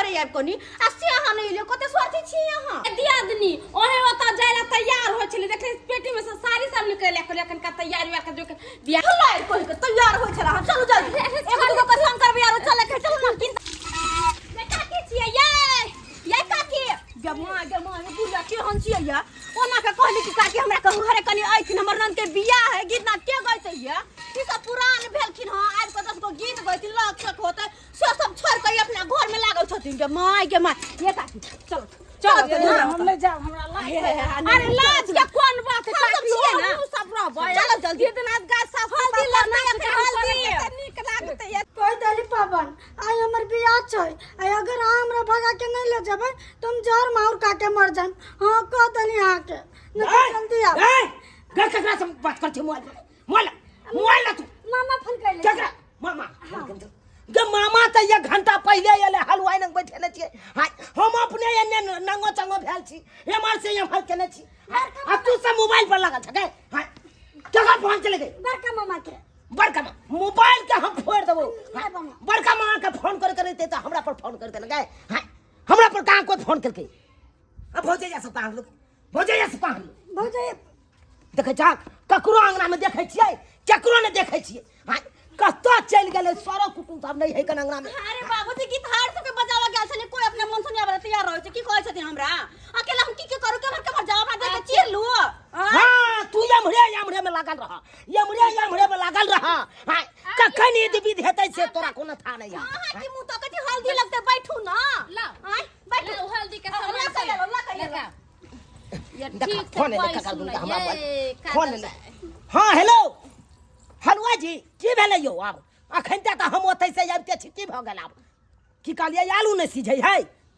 करे आब कोनी आ से अहाँ नहीं ले कते स्वार्थी छी अहाँ दियादनी ओहे ओता जायला तैयार हो छले देखे पेटी में से साड़ी सब निकल के लेकन का तैयारी वा के जो के बियाह लाइर कोई के तैयार हो छला चलो जल्दी एगो दुगो के संग करबे यार चले के चलो ना किन ये काकी छी ये काकी गमा ये बुला के हन छी या ओना के कहली कि काकी हमरा कहू घरे कनी आइथिन हमर नन के बियाह है गीत ना के गइते या ई सब पुरान भेलखिन हां आज को 10 गो गीत गइती लक्षक होते से सब छोड़ के अपना घर में लागल छथिन के माय ये काकी चलो चलो हम ले जाओ हमरा लाज अरे लाज के कोन बात है काकी छिए ना सब रहबे चलो जल्दी दिन आज गाय साफ हल्दी लगा के हल्दी नीक लागते या कोई दली पावन आई हमर बियाह छै आई अगर हमरा भगा के नहीं ले जबै तुम जहर मार का के मर जाम हां कह दली हां के नहीं जल्दी आ घर ककरा से बात करछे मोबाइल तू मामा फोन कर ले ककरा मामा गे मामा त 1 घंटा पहले एले हलवाई नंग बैठेले छिए हाय हम अपने एने नंगो चंगो भेल छी एमर से एमर केने छी आ तू सब मोबाइल पर लागल छ गे हाय ककरा फोन चले गई बड़का मामा के बड़का मोबाइल के हम फोड़ देबो बड़का मामा के फोन करते त हमरा पर फोन करते न गे हाय हमरा पर कहां कोई फोन करके अब भौजे जा सब लोग भौजे जा सब भौजे देखे जा ककरो अंगना में देखे छिए केकरो ने देखे छिए हाय कत्तो चल गेले सारा कुटुंब सब नहीं है कन अंगना में अरे बाबूजी की थार सब के बजावा गेल छले कोई अपने मन से नहीं आबे तैयार रहै छै की कहै छथिन हमरा अकेला हम की करू के जवाब दे के चीर लू हां तू यमरे में लागल रहा यमरे में लागल रहा हाय कखन ईद विध हेतै से तोरा कोनो था नहीं हां की मुंह तो कथि हल्दी लगते बैठू ना ला हाय बैठू हल्दी के सामान लगा ये देखा ठीक फोन है ले का दूंगा हमरा ये फोन ले हां हेलो हलवा जी की भेलै यौ आब अखन तक हम ओतै से आबिते छी की भ गेल आब की कहलिए आलू ने सिझै है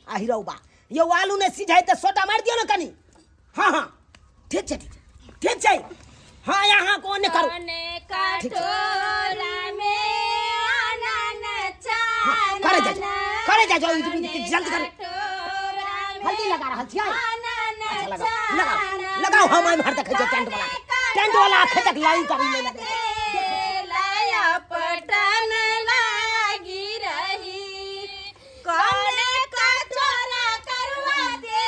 आ हिरौबा यौ आलू ने सिझै त सोटा मार दियो न कनी हां ठीक छै हां यहां को ने करू कटोरा में आनन चानन करे जा जल्दी कर हल्दी लगा रहल छियै लगाओ हम आइ भर देखै टेंट वाला आखे तक लाइन करी ले लगे पटन लागी रही कौन कटोरा करवा दे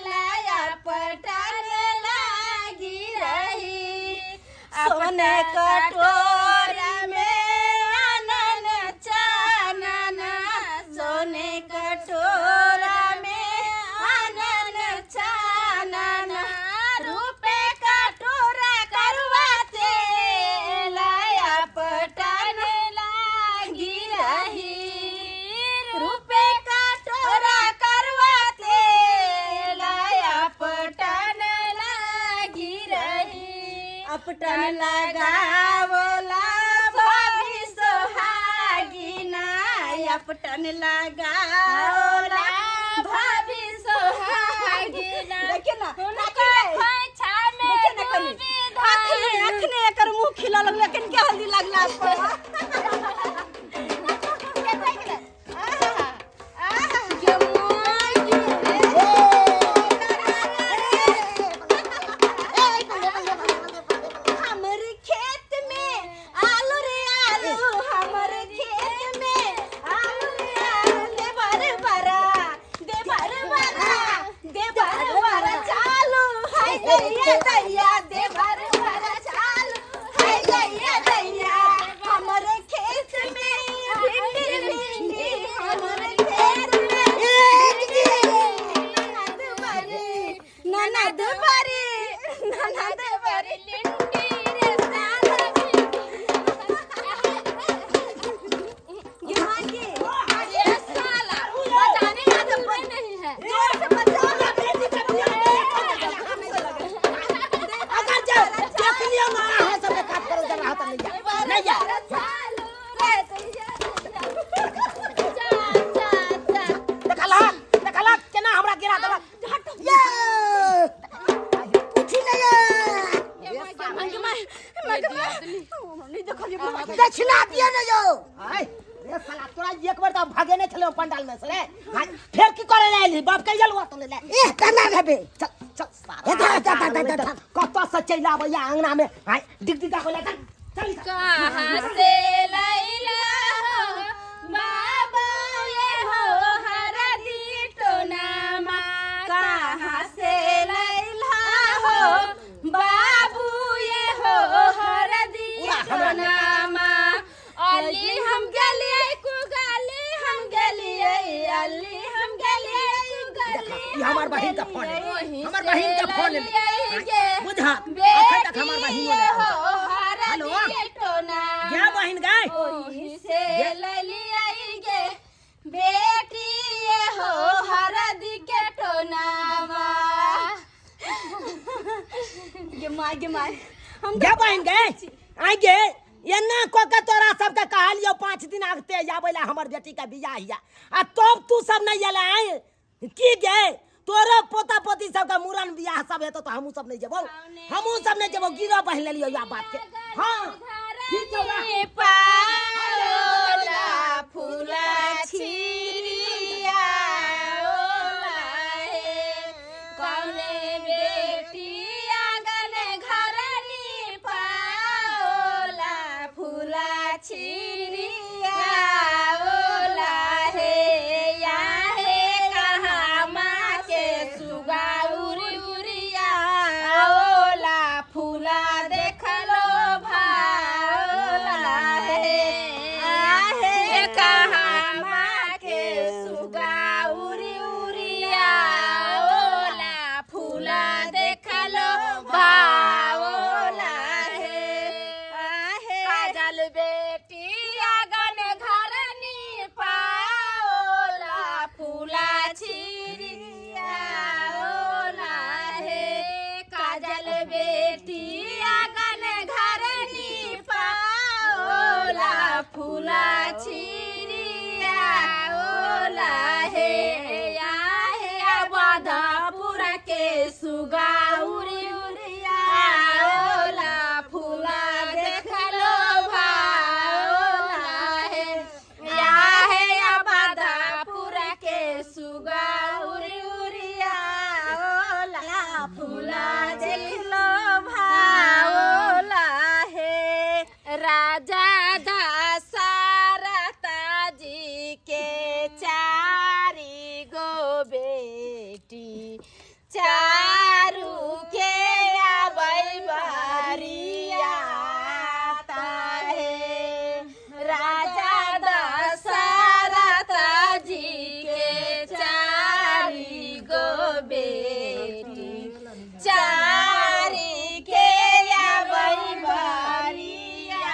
लाया पटन लागी रही अपने कटोरा में आनन चानन सोने कटोरा में आनन चानन रूपे कटोरा करवाते लाया पटन लागी रही रूपे कटोरा करवाते लाया पटन लागी रही अपटन लगावला भाभी सोहागिना अपटन लगावला भाभी सोहागिना देखिए ना खोइछा में डूबी अखने एकर मुंह खिला लग लेकिन के हल्दी लगला दक्षिणा दिया न यो हाय रे साला तोरा एक बार त भागे नै छले पंडाल में से रे हाय फेर की करे ले बाप के जलवा तो ले ए कना भेबे चल चल सारा कत से चल आबे या अंगना में हाय डिगडिगा को ले चल कहां से लैला बाबा ये हो हर गली हम गली देखा, ये हमार बहिन का फोन है, हमार बहिन का फोन है। बुझा, अखन तक हमार बहिन ने हेलो क्या बहिन गए ओही से लली आई गे बेटी ये हो हरदी के टोनावा गे माय हम क्या बहिन गए आई गे ये ना को के तोरा सब के कहलियो 5 दिन आगते आवेला हमर बेटी का बियाह हिया आ तब तू सब नहीं एला आई की गे तोरो पोता पोती सब का मूरन बियाह सब है तो हमहू सब नहीं जेबो गिरो पहले लियो या बात के हां ठीक है पाला फूला छिरिया ओला हे कौने बेटी आगने घरनी पाओला फूला छिरिया ओला हे या हे कहाँ माँ के सुगा उरी उरिया ओला फूला देख लो भाओला हे आहे कहाँ माँ के सुगा उरी उरिया ओला फूला देख लो भाओला हे आहे काजल बेटी आगन घरनी पाओला फूला छिरिया ओला हे काजल बेटी आगन घरनी पाओला फूला छिरिया ओला हे या हे बाधापुर के सुगा उरी उरिया ओला फूला देख लो भाओला हे या हे बाधापुर के सुगा उरी उरिया ओला फूला देख लो भाओला हे राजा दशरथ जी के चारी गो बेटी चारू के आबै बारिया ताहे राजा दशरथ जी के चारी गो बेटी चारी के आबै बारिया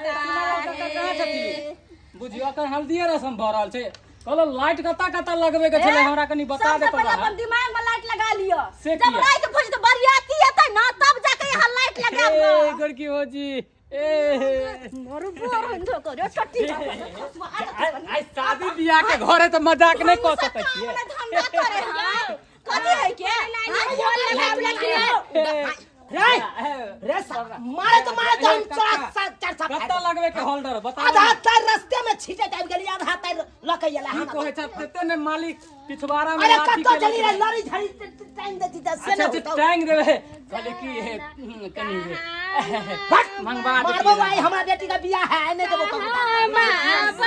ताहे बुझियो अकर हल्दिए रसम भ रहल छै कहलो लाइट कता लगबे के छले हमरा कनी बता दे सबसे पहले तो अपन दिमाग में लाइट लगा लियो से जब किया? रात भोज तो बरियाती हेतै ना तब जाके यहाँ लाइट लगाब ए गड़की हो जी ए मोर बोर हंधो करो छट्टी आई शादी बियाह के घरे तो मजाक नहीं कर सकै छियै धंधा करे हां कथि है के बोल लगाब लगियो रे मारे तो हम चोरा चार साफ कता लगबे के होल्डर बता आधा तार रास्ते में छीटे टाइप गेली आधा तार लकै गेला की हम कहै छ तेते ने मालिक पिछवाड़ा में अरे लाठी कतो के चली रे लड़ी झड़ी टाइम देती त से अच्छा न अच्छा टैंग देवे कहले की है कनी रे मंगवा दे मारबो भाई हमरा बेटी का बियाह है नहीं देबो कहू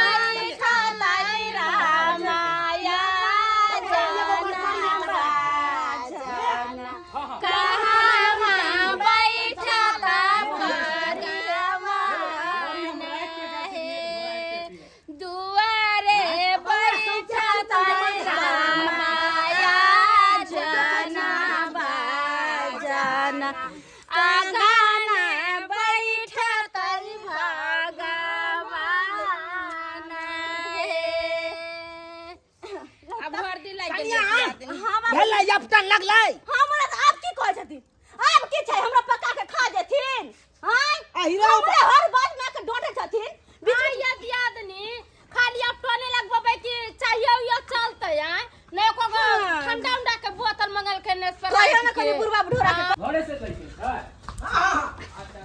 भेलै यपटन लगलै हमरा त आप की कहै छथिन आप की छै हमरा पका के खा जेथिन हां अहिरो हमरा हर बात में के डोटे छथिन बीच में दियादनी खाली अब टोले लगबे कि चाहिए यो चलते हैं ने को ठंडा उंडा के बोतल मंगल के ने कहियो ना कहियो बुढ़वा बुढ़वा के घरे से कैसे है हां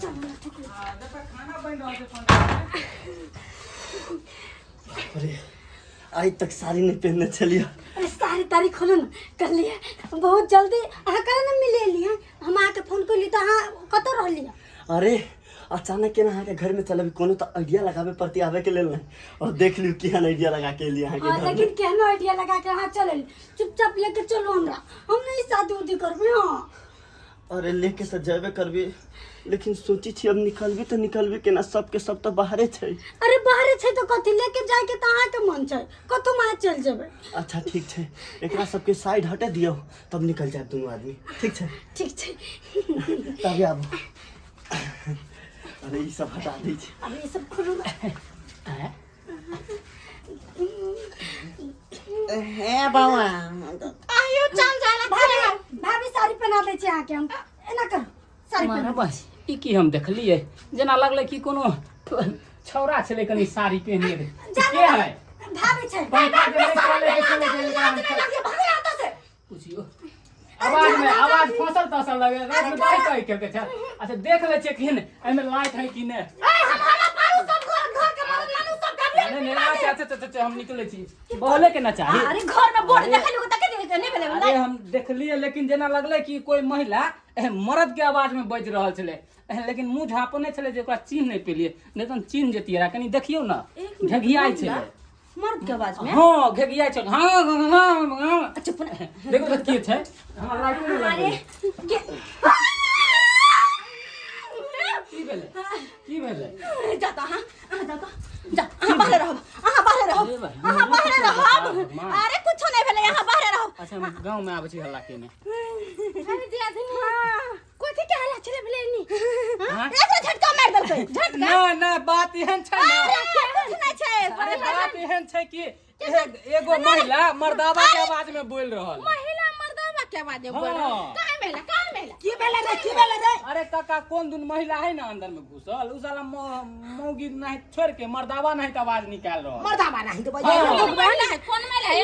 जब तक खाना बन रहल छै अरे आज तक साड़ी नहीं पहनने चलिए अरे सारी तारीख खोलो ना कर लिए बहुत जल्दी अहाँ करे ना मिले लिए हम आके फोन कर ली तो अहाँ कत रह लिया अरे अचानक के ना अहाँ के घर में चलब कोनो तो आइडिया लगावे पड़ती आवे के लेल और देख लियो केहन आइडिया लगा के लिए अहाँ के घर में लेकिन केहनो आइडिया लगा के अहाँ चले चुपचाप लेके चलो हमरा हम नहीं शादी उदी करबे हां अरे लेके से जेबे करबी लेकिन सोची छी अब निकलबे तो निकलबे के ना, सबके सब तो बाहरे छै। अरे बाहरे छै तो कथी लेके जाए के त अहाँ के मन छै, कतौ मार चल जेबै। अच्छा ठीक छै, एकरा सबके साइड हटे दियो तब निकल जाए दोनों आदमी। ठीक छै ठीक छै। तब आब। अरे ई सब हटा दै छी। अरे ये सब खोलो हे बाबा आयो चल जाला। भाभी साड़ी पहना दे छै आके हम एना कर साड़ी मारा पहना। बस ई की हम देखलिए जेना लगले कि कोनो छौरा छले कनी साड़ी पहने रे के है भाभी छै। पूछियो आवाज फसल तसल लगे रात में दाई कह के छ। अच्छा देख ले छै कि एमे लाइट है कि ने। नहीं अच्छा हम निकले छी बोले के ना चाहिए। अरे घर में बोर्ड देखलियो त के नहीं भेले। अरे हम देखलिए लेकिन जेना लगले कि कोई महिला मर्द के आवाज में बज रहल छले, लेकिन मुंह झापने छले जे ओकरा चिन्ह नहीं पेलिए, नहीं तो चिन्ह जेतिए। कनी देखियो ना घगियाई छले मर्द के आवाज में। हां घगियाई छले। हां चुप न। देखो तो की छै हमरा लाइट नहीं अरे लगे। की भेले जाता हां जाता जा बाहर रहो, बाहर रहो, बाहर रहो। अरे कुछ नहीं भेले, यहाँ बाहर रहो। अच्छा हम गांव में आबै छी हल्ला केने। अरे दिया धनी कोथी के हल्ला छले भेले नी। हां एक झटका मार देलकै झटका। ना ना बात एहन छै ना, कुछ नहीं छै। बात एहन छै कि एगो महिला मर्दावा के आवाज में बोल रहल। महिला मर्दावा के आवाज में बोल रहा काहे मेला की भेले रे, की भेले रे। अरे काका कौन दुन महिला है ना अंदर में घुसल, उ साला मौगी नहीं छोड़ के मर्दावा नहीं तो आवाज निकाल रहा। मर्दावा नहीं तो कौन महिला है, कौन महिला है?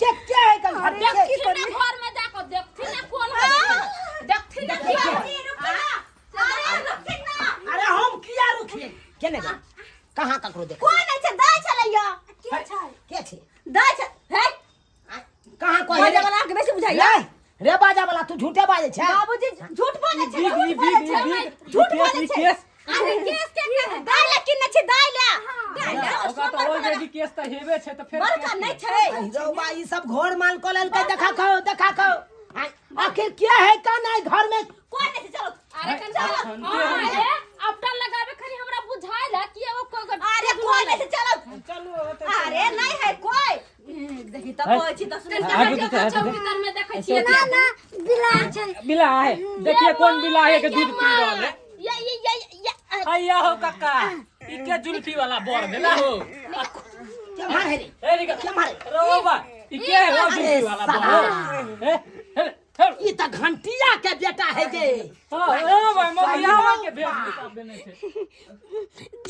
क्या है कल घर में देखी ना घर में जाकर देखी ना कौन है, देखी ना अरे हम किया रुकिए केने जा कहाँ ककरो देख कोई नहीं छै, दाई चलैया के छै दाई छै है कहाँ कोई बाजा वाला के बेसी बुझाइया। रे बाजा वाला तू झूठे बाजे छै। बाबूजी झूठ बोले छै, झूठ बोले छै। अरे केस के दाई लेकिन न छै, दाई ले ओका तो ऑलरेडी केस त हेबे छै त फिर बड़का नहीं छै। रौबा ई सब घोर माल को लेल के देखा खो आखिर क्या है का नहीं घर में कोई नहीं छै, चलो। अरे अरे अपटा लगावे खरी हमरा बुझाइला कि एगो अरे कोई नहीं छै, चलो। चलो अरे नहीं है कोई। देखी त कोई छी त भीतर में देखै छियै ना ना बिला छै। बिला है, देखिए कौन बिला है के दूध पी रहल है। ये हैया हो काका ई के जुल्फी वाला बोर देला हो। क्या मारे रे ए निका क्या मारे रोबा ई के है वो जुल्फी वाला बोर। ए ई त घंटिया के बेटा है गे। हां ओ भाई मोगियावा के भेज किताब देने छै।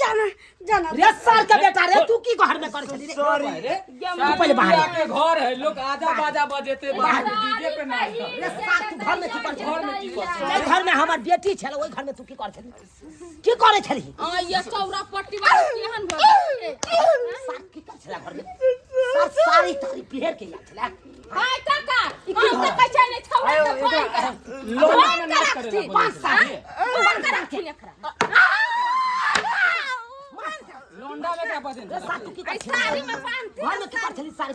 जाना जाना रे सर के बेटा रे तू की घर में कर छली रे। सॉरी रे पहले बाहर के घर है, लोग आजा बाजा बजेते बाहर डीजे पे नाच रे सर तू घर में की कर घर में की कर छली घर में हमर बेटी छल ओई घर में तू की कर छली की करे छली आ ये चौरा पट्टी वाला केहन भऽ सर की कर छला घर में सर सारी तारी पहर के या छला। हाय काका हम देखै छै ने छौरा के फोन लोग में नाच करे पांच साल कर रखी एकरा। लोंडा में क्या बजे रे सर तू की कर छली साड़ी में बांध घर में की कर छली सारी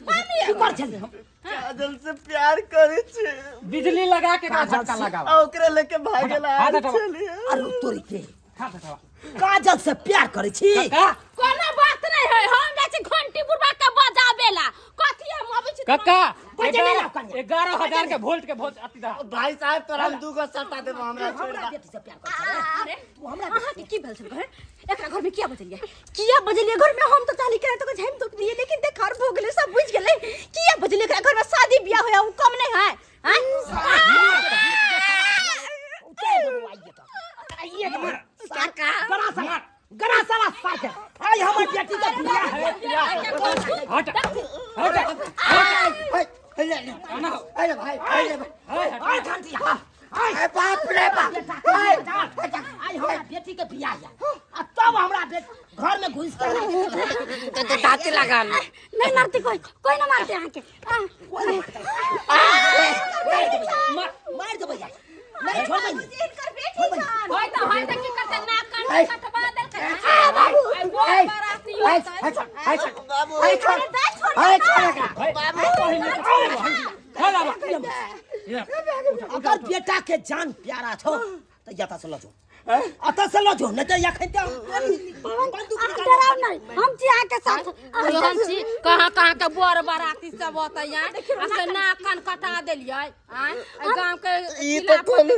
पहर की कर छली काजल से प्यार करे छे, बिजली लगा के का झटका लगावा। आ ओकरे लेके भागेला हाथ हटावा। चलिए। अरे तोरी के हाथ हटावा काजल से प्यार करे छी का कोनो बात नहीं है, हम जाइ छी घंटी बुढ़वा के बजाबेला कथी हम अबै छी काका बजे नहीं रखा 11,000 के वोल्ट के बहुत अति दा। भाई साहब तोरा हम दूगो सटा देबो, हमरा छोड़ हमरा दे। बेटी से प्यार करे छे अरे तू हमरा अहाँ के की भेल छल घर एकरा घर में किया बजलिए घर में हम तो ताली करे तो झैम तो दिए, लेकिन देख घर भोग गेले सब बुझ गेले किया बजलिए एकरा घर में शादी बियाह होया उ कम नहीं है आइए तो सरकार गरा साला साथ आई हमर बेटी का बियाह है हट अरे भाई आई घंटी आई बाप रे बाप आई हमरा बेटी के बियाह है आ तब हमरा घर में घुस के तो दांत लगा नहीं मारती कोई ना मारते यहाँ के मार दो भैया नहीं छोड़ दे इनकर बेटी जान होय त की करते ना कान कटवा दे के बाबू आई बोल बाराती होता अगर बेटा के जान प्यारा छो तो जाता से लो जो आता से लो जो नहीं तो या खैते डराओ नहीं हम चिया के साथ हम छी कहाँ के बोर बाराती सब होता है ऐसे नाक कान कटा देलिए आय गांव के ई तो कोले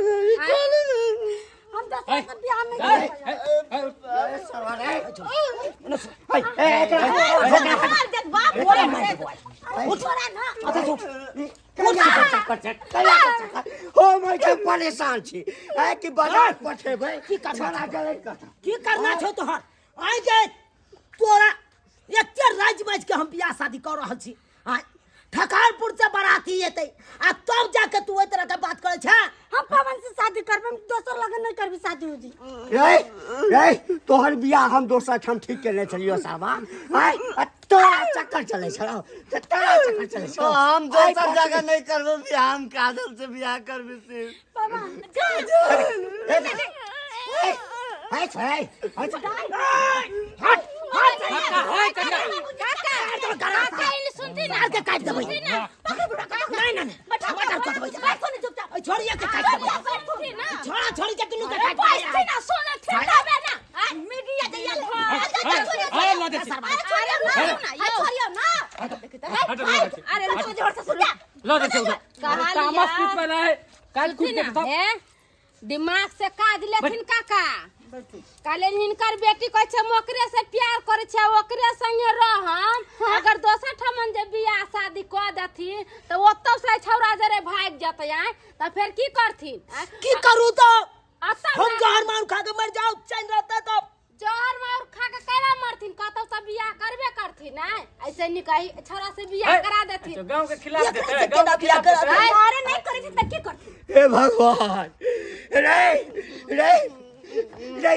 हम 10 साल से बियाह नहीं किया हो मैं के परेशान छी है कि बाजार पठेबै की करना छोड़ा गलत कथा की करना छो तोहर आइ जे तोरा एते राज बाज के हम बियाह शादी कर रहल छी आइ ठकारपुर से बाराती एतै आ तब जाके तू ए तरह के बात करे छ हम पवन से शादी करबे दोसर लगन नहीं करबी शादी होजी रे तोहर बियाह हम दोसर ठाम ठीक केने छलियो साहबा है तोरा चक्कर चले छौ तोरा चक्कर चले छौ हम दोसर जगह नहीं करबो बियाह हम काजल से बियाह करबे से सुनती ना के काट देबै नहीं छोड़िए के काट देबै छोड़ा छोड़ी के दुनू के काट देबै ना सोना ठेका बे ना मीडिया दे यार अरे लो दे छोड़ियो ना अरे लो जोर से सुन लो दे तामस पीट पे रहे काल कूद के तो दिमाग से काज लेथिन काका काले हिनकर बेटी कहै छै मोकरे से प्यार करै छै ओकरे संगे रहम अगर दोसर ठमन जे बियाह शादी क देथिन त ओतौ से छौरा जरे भाग जतै त फेर की करथिन की करू तो अतः हम जहर मार खा के मर जाओ चैन रहता तो जहर मार खा के केना मरथिन कतौ त बियाह करबे करथिन ऐसे निकही छौरा से बियाह करा देथिन तो गांव के खिलाफ एकरा देते से गांव केना के बियाह खिलाफ करा देते अरे नहीं करे त की करती हे भगवान रे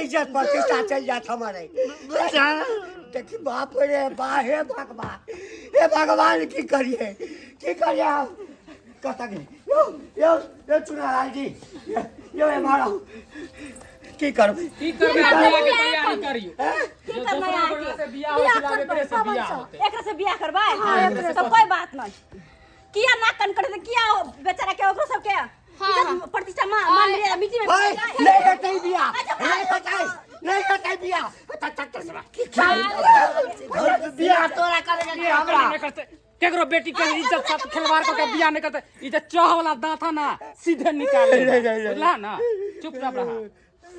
इज्जत प्रतिष्ठा चल जात हमारे देखी बाप रे बा हे भगवान की करिए हम कता गए यो चुनालाल जी यो मारो की करबे बियाह के तैयारी करियो की करना है से बियाह हो खिलावे करे से बियाह होते एकरा से बियाह करबाय तो कोई बात नहीं किया ना कन करे से किया बेचारा के ओकरो सब के प्रतिष्ठा मान रे मीटिंग में नहीं हटै बियाह नहीं हटै बियाह बियाह तोरा करेगा कि हमरा नहीं करते केकरो बेटी के इज्जत साथ खिलवाड़ को के बियाह नहीं करते ई जे चह वाला दांत ना सीधे निकाल ले बुझला ना चुपचाप रहा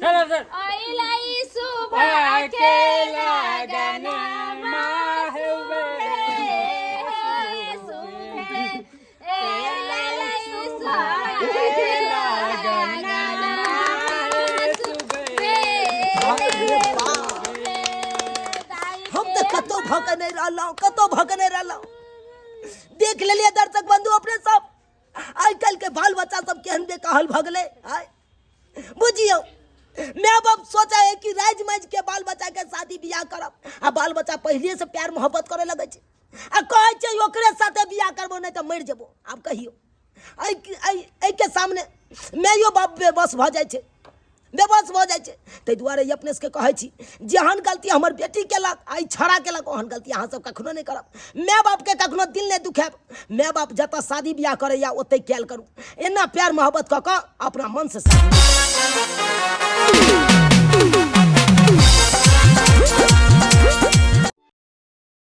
चल आइलाई सुबह के लगन माहवे हम तो कतो भक नहीं रहलौ देख लेलिए दर्शक बंधु अपने सब आज कल के बाल बच्चा सब केहन बेकहल भगले बुझियो मैं बाप सोचा है कि राज मज के बाल बच्चा के शादी बियाह करब आ बाल बच्चा पहले से प्यार मोहब्बत करे लगे छै आ कहै छै ओकरे साथे बियाह करबो नहीं तो मर जेबो आब कहियो आई के सामने मैयो बाप बेबस भ जाय छै ताहि दुआरे अपने से कहै छी जेहन गलती हमर बेटी केलक आई छड़ा केलक ओहन गलती अहाँ सब कखनो नहीं करब माय बाप के कखनो दिल नहीं दुखाब माय बाप जतऽ शादी बियाह करैया ओतै कैल करू एना प्यार मोहब्बत कऽ कऽ अपना मन से